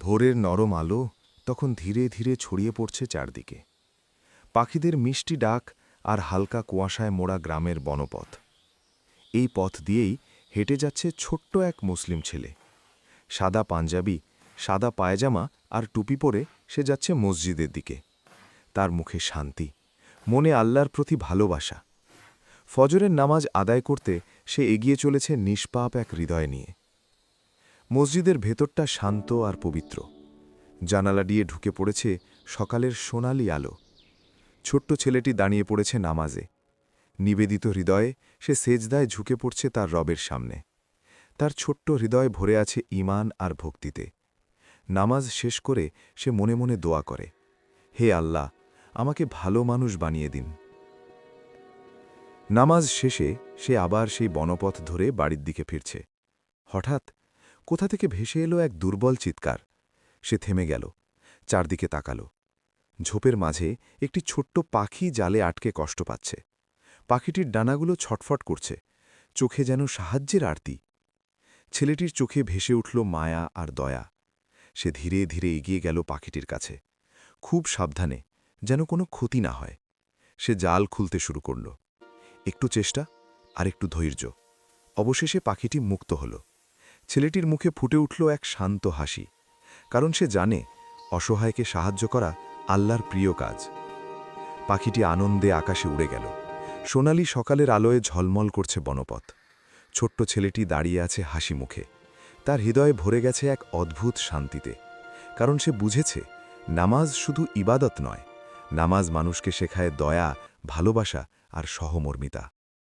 ভোরের নরম আলো তখন ধীরে ধীরে ছড়িয়ে পড়ছে চারদিকে। পাখিদের মিষ্টি ডাক আর হালকা কুয়াশায় মোড়া গ্রামের বনপথ। এই পথ দিয়েই হেঁটে যাচ্ছে ছোট্ট এক মুসলিম ছেলে। সাদা পাঞ্জাবি, সাদা পায়জামা আর টুপি পরে সে যাচ্ছে মসজিদের দিকে। তার মুখে শান্তি, মনে আল্লাহর প্রতি ভালোবাসা। ফজরের নামাজ আদায় করতে সে এগিয়ে চলেছে নিষ্পাপ এক হৃদয় নিয়ে। মসজিদের ভেতরটা শান্ত আর পবিত্র। জানালা দিয়ে ঢুকে পড়েছে সকালের সোনালি আলো। ছোট্ট ছেলেটি দাঁড়িয়ে পড়েছে নামাজে। নিবেদিত হৃদয়ে সে সেজদায় ঝুঁকে পড়ছে তার রবের সামনে। তার ছোট্ট হৃদয় ভরে আছে ঈমান আর ভক্তিতে। নামাজ শেষ করে সে মনে মনে দোয়া করে, হে আল্লাহ, আমাকে ভালো মানুষ বানিয়ে দিন। নামাজ শেষে সে আবার সেই বনপথ ধরে বাড়ির দিকে ফিরছে। হঠাৎ কোথা থেকে ভেসে এলো এক দুর্বল চিৎকার। সে থেমে গেল, চারদিকে তাকাল। ঝোপের মাঝে একটি ছোট্ট পাখি জালে আটকে কষ্ট পাচ্ছে। পাখিটির ডানাগুলো ছটফট করছে, চোখে যেন সাহায্যের আরতি। ছেলেটির চোখে ভেসে উঠল মায়া আর দয়া। সে ধীরে ধীরে এগিয়ে গেল পাখিটির কাছে, খুব সাবধানে, যেন কোনো ক্ষতি না হয়। সে জাল খুলতে শুরু করল। একটু চেষ্টা আর একটু ধৈর্য। অবশেষে পাখিটি মুক্ত হল। ছেলেটির মুখে ফুটে উঠল এক শান্ত হাসি, কারণ সে জানে অসহায়কে সাহায্য করা আল্লাহর প্রিয় কাজ। পাখিটি আনন্দে আকাশে উড়ে গেল। সোনালি সকালের আলোয় ঝলমল করছে বনপথ। ছোট্ট ছেলেটি দাঁড়িয়ে আছে হাসি মুখে। তার হৃদয়ে ভরে গেছে এক অদ্ভুত শান্তিতে, কারণ সে বুঝেছে নামাজ শুধু ইবাদত নয়, নামাজ মানুষকে শেখায় দয়া, ভালোবাসা আর সহমর্মিতা।